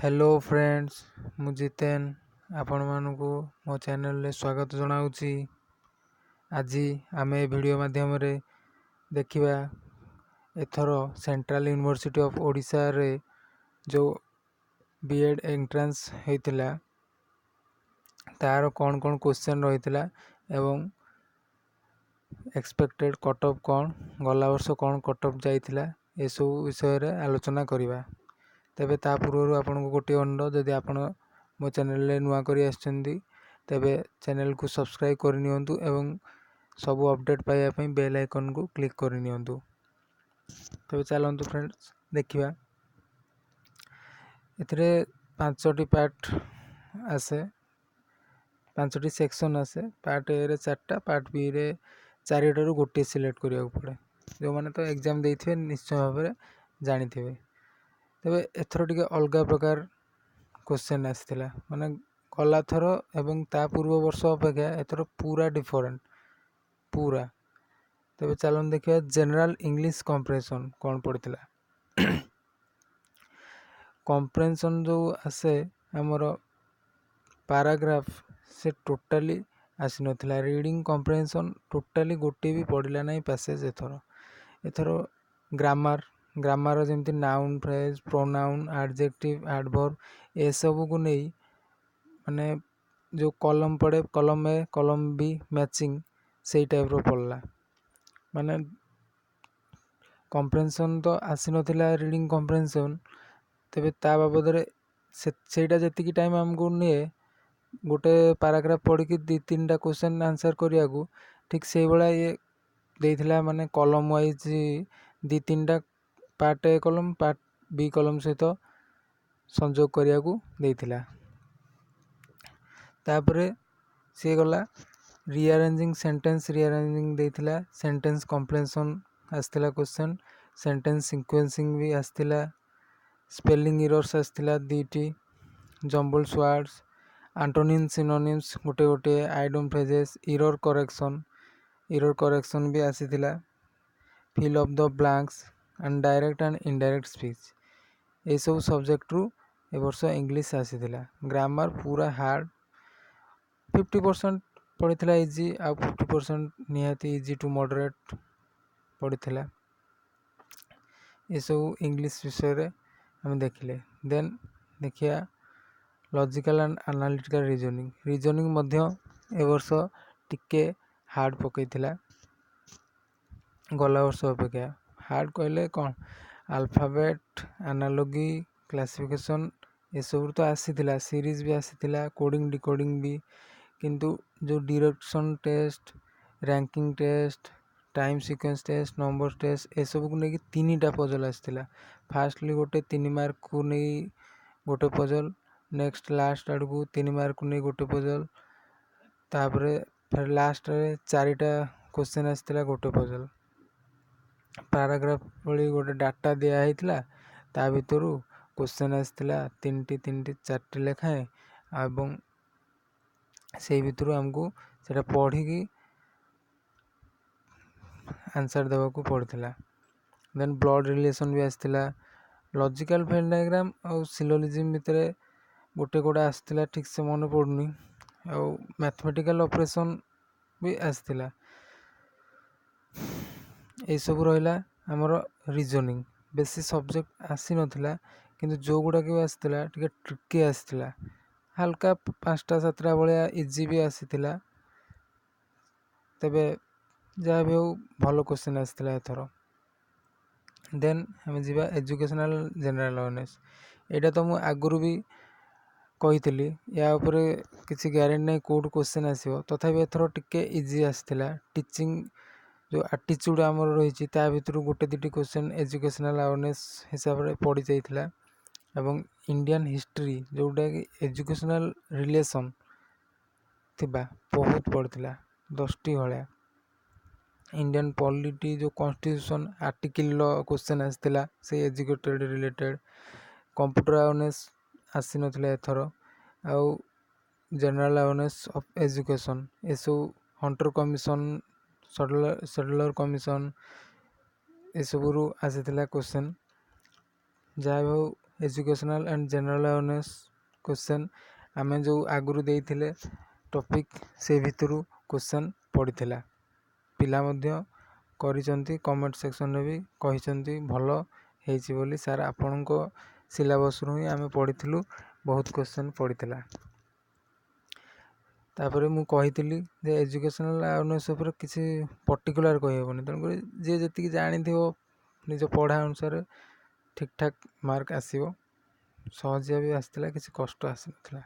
Hello friends, मु जितेन आपण मानकु मो चैनल रे स्वागत जनाउची। आज आमे वीडियो माध्यम रे देखिबा एथरो सेंट्रल यूनिवर्सिटी ऑफ ओडिशा रे जो बीएड एंट्रेंस हेतिला तार कौन कौन क्वेश्चन रहितला एवं एक्सपेक्टेड कट ऑफ कौन गला वर्ष कौन कट ऑफ जाइतिला ए सब विषय रे आलोचना करिबा। तेबे ता पूर्व आपन को गोटे अनुरोध, जदि आपन मो चैनल रे नुआ करी आछंदी तेबे चैनल को सब्सक्राइब कर नियंतु एवं सब अपडेट पाइबा पई बेल आइकन को क्लिक कर नियंतु। तेबे चलंतु फ्रेंड्स देखिबा। एथरे 5टी पार्ट आसे, 5टी सेक्शन आसे। पार्ट ए रे 4टा, पार्ट बी रे 4टा रु गोटे सिलेक्ट करिया पड़े। जो माने तो एग्जाम देइथिबे निश्चय भाबरे जानिथिबे। तेबे एथरो टिके अलगा प्रकार क्वेश्चन आसथिला, माने गला थर एवं ता पूर्व वर्ष अपेक्षा एथरो पूरा डिफरेंट पूरा। तेबे चलन देखिया जनरल इंग्लिश कंप्रेहेंशन कोन पड़थिला। कंप्रेहेंशन जो आसे हमर पैराग्राफ से टोटली आसी नथिला। रीडिंग कंप्रेहेंशन टोटली गोटे भी पड़िला नहीं पैसेज। एथरो ग्रामर जेमति noun phrase pronoun adjective adverb ए सब को नहीं माने जो कॉलम पड़े, column A column B matching सेही टाइप रो पड़ला। माने कंप्रेहेंशन तो आसी नथिला रीडिंग कंप्रेहेंशन। तेबे ता बाबद रे सेटा जति टाइम हमको निए गोटे पैराग्राफ पढ़ी कि 2-3टा क्वेश्चन आंसर करिया को, ठीक से बळा ये देइथिला। माने कॉलम वाइज 2-3टा part A column part B column सहित संयोग करिया को देइथिला। तापरे से गला रीअरेंजिंग सेंटेंस, रीअरेंजिंग देइथिला। सेंटेंस कंप्रेहेंशन आस्थिला क्वेश्चन, सेंटेंस सीक्वेंसिंग भी आस्थिला, स्पेलिंग एरर्स आस्थिला 2टी, जम्बल्स वर्ड्स, एंटोनिम सिनोनिम्स गोटे गोटे, आइडम फ्रेजेस, एरर करेक्शन भी आसीथिला, fill of the blanks and direct and indirect speech. ए सब सब्जेक्ट रु ए वर्ष इंग्लिश आसीथिला। ग्रामर पूरा हार्ड, 50% पड़िथिला इजी आ 50% निहाती इजी टू मॉडरेट पड़िथिला। ए सब इंग्लिश विषय रे हम देखिले। देन देखिया लॉजिकल एंड एनालिटिकल रीजनिंग मध्य ए वर्ष टिके हार्ड पकईथिला गला वर्ष अपेक्षा। हार्ड कहले कौन, अल्फाबेट एनालॉजी क्लासिफिकेशन ए सब तो आसीथिला, सीरीज भी आसीथिला, कोडिंग डिकोडिंग भी। किंतु जो direction test, ranking test, time sequence test, number test ए सब को नहीं 3टा पजल आसीथिला। फास्टली गोटे 3 मार्क को नहीं गोटे पजल, नेक्स्ट लास्ट आड़ को 3 मार्क को नहीं गोटे पजल, तापरे फिर लास्ट रे 4टा क्वेश्चन आसीथिला गोटे पजल। पैराग्राफ वाली गोटे डाटा दिया हेतिला, ता भितरु क्वेश्चन आसीथिला 3टी 4टी लेखाएं, एवं से भितरु हमको सेटा पढ़ी की आंसर देवा को पड़थिला। देन ब्लड रिलेशन भी आसीथिला, लॉजिकल वेन डायग्राम और सिलोजिज्म भितरे गोटे गोटे आसीथिला, ठीक से मन पड़ुनी। और मैथमेटिकल ऑपरेशन भी आसीथिला। ए सब रहिला हमर रीजनिंग। बेसी सब्जेक्ट आसी नथिला, किंतु जो गुडा के आसीथिला टिके ट्रिकी आसीथिला। हल्का 5टा 7टा बळिया इजी भी आसीथिला। तबे जहाँ भी हो भलो क्वेश्चन आसीथिला एथरो। देन हम जीवा एजुकेशनल जनरल अवेयरनेस। एटा तो मु आगुरु भी कहितली, या ऊपर किसी गारंटी नहीं कोड क्वेश्चन आसीबो, तथापि एथरो टिके इजी आसीथिला। टीचिंग जो एटीट्यूड हमर रहिछि ता भितरु गोटे 2टी क्वेश्चन एजुकेशनल अवेयरनेस हिसाब रे पड़ी जाइथिला। एवं इंडियन हिस्ट्री जोटा कि एजुकेशनल रिलेशन थिबा बहुत पड़थिला, 10टी भलिया। इंडियन पॉलिटी जो कॉन्स्टिट्यूशन आर्टिकल लो क्वेश्चन आसीथिला से एजुकेटेड रिलेटेड। कंप्यूटर अवेयरनेस आसी नथिला एथरो। आउ जनरल अवेयरनेस ऑफ एजुकेशन ए सब हंटर कमिशन, सेटलर कमिशन ए सब रु आसीथिला क्वेश्चन। जहाँ भी educational and general awareness question ଆମେ ଯେଉଁ ଆଗରୁ ଦେଇଥିଲେ ଟପିକ୍ ସେ ଭିତରୁ କ୍ୱେଶ୍ଚନ୍ ପଡ଼ିଥିଲା। ପିଲା ମଧ୍ୟ କରିଛନ୍ତି, କମେଣ୍ଟ ସେକ୍ସନରେ ବି କହିଛନ୍ତି ଭଲ ହେଇଛି ବୋଲି। ସାର୍ ଆପଣଙ୍କ ସିଲାବସ୍ରୁ ହିଁ ଆମେ ପଢ଼ିଥିଲୁ, ବହୁତ କ୍ୱେଶ୍ଚନ୍ ପଡ଼ିଥିଲା। ତାପରେ ମୁଁ କହିଥିଲି ଯେ ଏଜୁକେସନାଲ୍ ଆୱାରନେସ୍ ଉପରେ କିଛି ପର୍ଟିକୁଲାର କହିହେବନି, ତେଣୁକରି ଯିଏ ଯେତିକି ଜାଣିଥିବ ନିଜ ପଢ଼ା ଅନୁସାରେ ଠିକ୍ ଠାକ୍ ମାର୍କ ଆସିବ। ସହଜିଆ ବି ଆସିଥିଲା, କିଛି କଷ୍ଟ ଆସିନଥିଲା।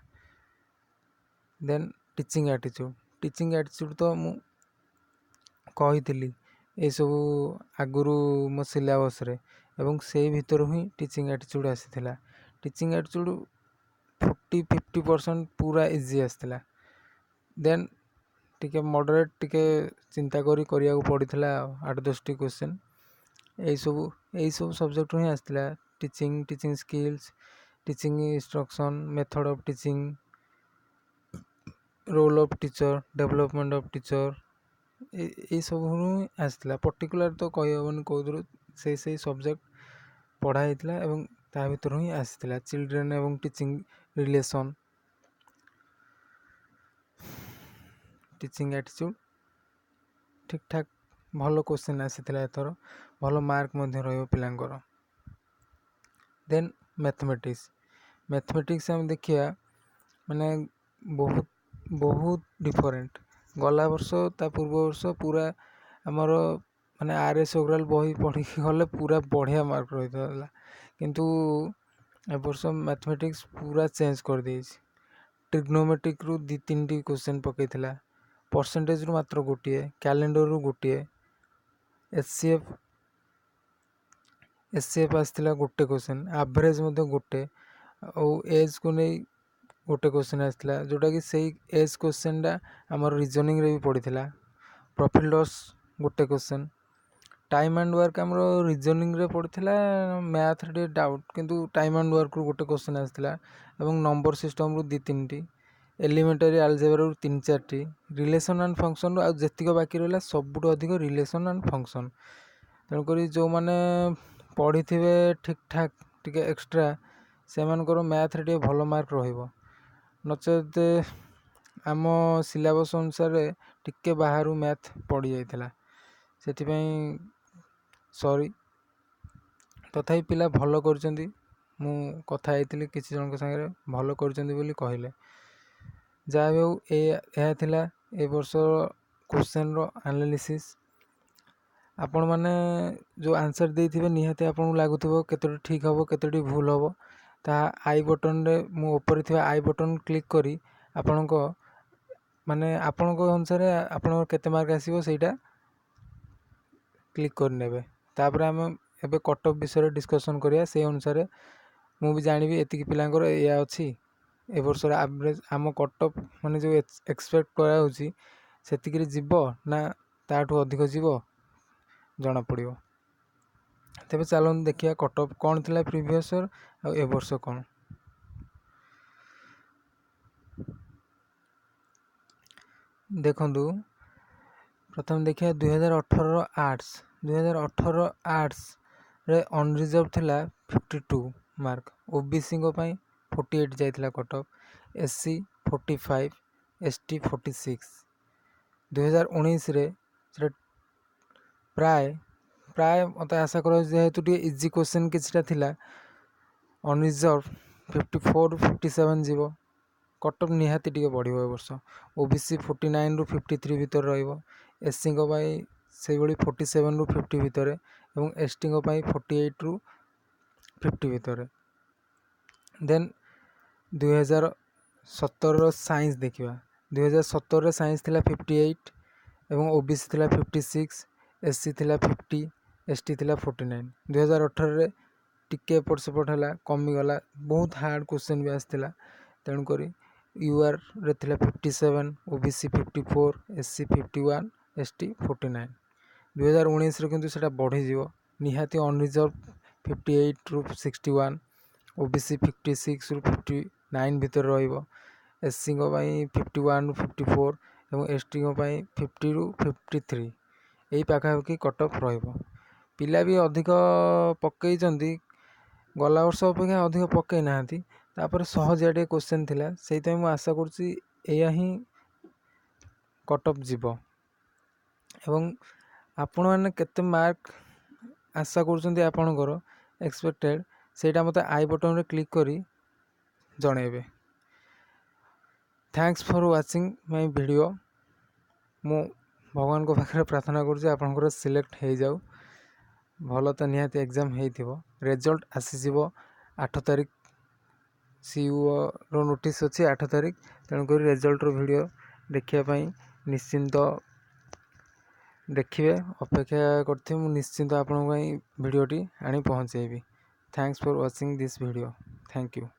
ଦେନ୍ ଟିଚିଂ ଆଟିଚ୍ୟୁଡ଼୍ ତ ମୁଁ କହିଥିଲି ଏସବୁ ଆଗରୁ ମୋ ସିଲାବସ୍ରେ, ଏବଂ ସେଇ ଭିତରୁ ହିଁ ଟିଚିଂ ଆଟିଚ୍ୟୁଡ଼୍ ଆସିଥିଲା। ଟିଚିଂ ଆଟିଚ୍ୟୁଡ଼୍ 40-50% ପୁରା ଇଜି ଆସିଥିଲା। ଦେନ୍ ଟିକେ ମଡରେଟ୍ ଟିକେ ଚିନ୍ତା କରିବାକୁ ପଡ଼ିଥିଲା 8-10ଟି କ୍ୱେଶ୍ଚନ୍। ଏଇସବୁ ସବଜେକ୍ଟରୁ ହିଁ ଆସିଥିଲା। Teaching skills, teaching instruction, method of teaching, role of teacher, development of teacher, ଏଇସବୁରୁ ହିଁ ଆସିଥିଲା। ପର୍ଟିକୁଲାର ତ କହିହେବନି କେଉଁଥିରୁ, ସେଇ ସବଜେକ୍ଟ ପଢ଼ା ହେଇଥିଲା ଏବଂ ତା ଭିତରୁ ହିଁ ଆସିଥିଲା। ଚିଲଡ୍ରେନ୍ ଏବଂ ଟିଚିଂ ରିଲେସନ୍, ଟିଚିଂ ଆଟିଚ୍ୟୁଡ଼୍ ଠିକ୍ ଠାକ୍ ଭଲ କ୍ୱେଶ୍ଚନ୍ ଆସିଥିଲା ଏଥର, ଭଲ ମାର୍କ ମଧ୍ୟ ରହିବ ପିଲାଙ୍କର। ଦେନ୍ ମ୍ୟାଥମେଟିକ୍ସ ଆମେ ଦେଖିବା, ମାନେ ବହୁତ ଡିଫରେଣ୍ଟ। ଗଲା ବର୍ଷ ତା ପୂର୍ବ ବର୍ଷ ପୁରା ଆମର ମାନେ RS ଓରାଲ୍ ବହି ପଢ଼ିକି ଗଲେ ପୁରା ବଢ଼ିଆ ମାର୍କ ରହିଥିଲା, କିନ୍ତୁ ଏ ବର୍ଷ ମ୍ୟାଥମେଟିକ୍ସ ପୁରା ଚେଞ୍ଜ କରିଦେଇଛି। ଟ୍ରିଗ୍ନୋମେଟ୍ରିକ୍ରୁ 2-3ଟି କ୍ୱେଶ୍ଚନ୍ ପକାଇଥିଲା, ପରସେଣ୍ଟେଜରୁ ମାତ୍ର ଗୋଟିଏ, କ୍ୟାଲେଣ୍ଡରରୁ ଗୋଟିଏ, ଏସ୍.ସି.ଏଫ୍ ଆସିଥିଲା ଗୋଟେ କ୍ୱେଶ୍ଚନ୍, ଆଭରେଜ ମଧ୍ୟ ଗୋଟେ, ଆଉ ଏଜ୍କୁ ନେଇ ଗୋଟେ କ୍ୱେଶ୍ଚନ୍ ଆସିଥିଲା, ଯେଉଁଟାକି ସେଇ ଏଜ୍ କ୍ୱେଶ୍ଚନ୍ଟା ଆମର ରିଜନିଂରେ ବି ପଡ଼ିଥିଲା। ପ୍ରଫିଟ୍ ଲସ୍ ଗୋଟେ କ୍ୱେଶ୍ଚନ୍, ଟାଇମ୍ ଆଣ୍ଡ ୱାର୍କ ଆମର ରିଜନିଂରେ ପଡ଼ିଥିଲା, ମ୍ୟାଥରେ ଟିକେ ଡାଉଟ୍, କିନ୍ତୁ ଟାଇମ୍ ଆଣ୍ଡ ୱାର୍କରୁ ଗୋଟେ କ୍ୱେଶ୍ଚନ୍ ଆସିଥିଲା, ଏବଂ ନମ୍ବର ସିଷ୍ଟମରୁ 2-3ଟି, ଏଲିମେଣ୍ଟାରୀ ଆଲଜେବ୍ରାରୁ 3-4ଟି, ରିଲେସନ୍ ଆଣ୍ଡ ଫଙ୍କସନ୍ରୁ ଆଉ ଯେତିକ ବାକି ରହିଲା ସବୁଠୁ ଅଧିକ ରିଲେସନ୍ ଆଣ୍ଡ ଫଙ୍କସନ୍। ତେଣୁକରି ଯେଉଁମାନେ ପଢ଼ିଥିବେ ଠିକ୍ ଠାକ୍ ଟିକେ ଏକ୍ସଟ୍ରା, ସେମାନଙ୍କର ମ୍ୟାଥରେ ଟିକେ ଭଲ ମାର୍କ ରହିବ। ନଚେତ୍ ଆମ ସିଲାବସ୍ ଅନୁସାରେ ଟିକେ ବାହାରୁ ମ୍ୟାଥ ପଡ଼ିଯାଇଥିଲା, ସେଥିପାଇଁ ସରି। ତଥାପି ପିଲା ଭଲ କରିଛନ୍ତି, ମୁଁ କଥା ହେଇଥିଲି କିଛି ଜଣଙ୍କ ସାଙ୍ଗରେ, ଭଲ କରିଛନ୍ତି ବୋଲି କହିଲେ। ଯାହା ବି ହେଉ, ଏହା ଥିଲା ଏ ବର୍ଷ କ୍ୱେଶ୍ଚନ୍ର ଆନାଲିସିସ୍। ଆପଣମାନେ ଯେଉଁ ଆନ୍ସର୍ ଦେଇଥିବେ ନିହାତି ଆପଣଙ୍କୁ ଲାଗୁଥିବ କେତୋଟି ଠିକ୍ ହେବ, କେତୋଟି ଭୁଲ ହେବ। ତାହା ଆଇ ବଟନ୍ରେ, ମୁଁ ଉପରେ ଥିବା ଆଇ ବଟନ୍ କ୍ଲିକ୍ କରି ଆପଣଙ୍କ ଅନୁସାରେ ଆପଣଙ୍କର କେତେ ମାର୍କ ଆସିବ ସେଇଟା କ୍ଲିକ୍ କରିନେବେ। ତାପରେ ଆମେ ଏବେ କଟ୍ ଅଫ୍ ବିଷୟରେ ଡିସ୍କସନ୍ କରିବା। ସେଇ ଅନୁସାରେ ମୁଁ ବି ଜାଣିବି ଏତିକି ପିଲାଙ୍କର ଏଇଆ ଅଛି। ଏ ବର୍ଷର ଆଭରେଜ ଆମ କଟ୍ ଅଫ୍ ମାନେ ଯେଉଁ ଏକ୍ସପେକ୍ଟ କରାଯାଉଛି ସେତିକିରେ ଯିବ ନା ତାଠୁ ଅଧିକ ଯିବ ଜଣାପଡ଼ିବ। ତେବେ ଚାଲନ୍ତୁ ଦେଖିବା କଟ୍ ଅଫ୍ କ'ଣ ଥିଲା ପ୍ରିଭିୟସ୍ ଇୟର୍ ଆଉ ଏ ବର୍ଷ କ'ଣ। ଦେଖନ୍ତୁ, ପ୍ରଥମେ ଦେଖିବା 2018ର ଆର୍ଟ୍ସ। 2018 ଆର୍ଟ୍ସରେ ଅନରିଜର୍ଭ ଥିଲା 52 ମାର୍କ, OBCଙ୍କ ପାଇଁ 48 ଯାଇଥିଲା କଟ୍ ଅଫ୍, SC 45, ST 46। 2019ରେ ସେଟା ପ୍ରାୟ ମୋତେ ଆଶା କରାଯାଉଛି, ଯେହେତୁ ଟିକେ ଇଜି କ୍ୱେଶ୍ଚନ୍ କିଛିଟା ଥିଲା, ଅନରିଜର୍ଭ 54-57 ଯିବ। କଟ୍ ଅଫ୍ ନିହାତି ଟିକେ ବଢ଼ିବ ଏ ବର୍ଷ। OBC 49ରୁ 53 ଭିତରେ ରହିବ, SCଙ୍କ ପାଇଁ ସେଇଭଳି 47ରୁ 50 ଭିତରେ, ଏବଂ STଙ୍କ ପାଇଁ 48ରୁ 50 ଭିତରେ। ଦେନ୍ 2017ର ସାଇନ୍ସ ଦେଖିବା। 2017ରେ ସାଇନ୍ସ ଥିଲା 58 ଏବଂ OBC ଥିଲା 56, SC ଥିଲା 50, ST ଥିଲା 49। 2018ରେ ଟିକେ ଏପଟ ସେପଟ ହେଲା, କମିଗଲା, ବହୁତ ହାର୍ଡ଼ କ୍ୱେଶ୍ଚନ୍ ବି ଆସିଥିଲା। ତେଣୁକରି URରେ ଥିଲା 57, OBC 54, SC 51, ST 49। 2019ରେ କିନ୍ତୁ ସେଇଟା ବଢ଼ିଯିବ, ନିହାତି ଅନରିଜର୍ଭ 58ରୁ 61, OBC 56ରୁ 59 ଭିତରେ ରହିବ, SCଙ୍କ ପାଇଁ 51ରୁ 54 ଏବଂ STଙ୍କ ପାଇଁ 50ରୁ 53। ଏଇ ପାଖାପାଖି କଟ୍ ଅଫ୍ ରହିବ। ପିଲା ବି ଅଧିକ ପକେଇଛନ୍ତି, ଗଲା ବର୍ଷ ଅପେକ୍ଷା ଅଧିକ ପକାଇ ନାହାନ୍ତି। ତାପରେ ସହଜିଆ ଟିକେ କୋଶ୍ଚିନ୍ ଥିଲା, ସେଇଥିପାଇଁ ମୁଁ ଆଶା କରୁଛି ଏଇଆ ହିଁ କଟ୍ ଅଫ୍ ଯିବ। ଏବଂ ଆପଣମାନେ କେତେ ମାର୍କ ଆଶା କରୁଛନ୍ତି ଆପଣଙ୍କର ଏକ୍ସପେକ୍ଟେଡ଼, ସେଇଟା ମୋତେ ଆଇ ବଟନ୍ରେ କ୍ଲିକ୍ କରି ଜଣେଇବେ। Thanks for watching my video. ମୁଁ ଭଗବାନଙ୍କ ପାଖରେ ପ୍ରାର୍ଥନା କରୁଛି ଆପଣଙ୍କର ସିଲେକ୍ଟ ହେଇଯାଉ। ଭଲ ତ ନିହାତି ଏକ୍ଜାମ୍ ହେଇଥିବ। ରେଜଲ୍ଟ ଆସିଯିବ 8 ତାରିଖ। CUର ନୋଟିସ୍ ଅଛି 8 ତାରିଖ। ତେଣୁକରି ରେଜଲ୍ଟର ଭିଡ଼ିଓ ଦେଖିବା ପାଇଁ ନିଶ୍ଚିନ୍ତ ଦେଖିବେ, ଅପେକ୍ଷା କରିଥିବେ। ମୁଁ ନିଶ୍ଚିନ୍ତ ଆପଣଙ୍କ ପାଇଁ ଭିଡ଼ିଓଟି ଆଣି ପହଞ୍ଚେଇବି। Thanks for watching this video. Thank you.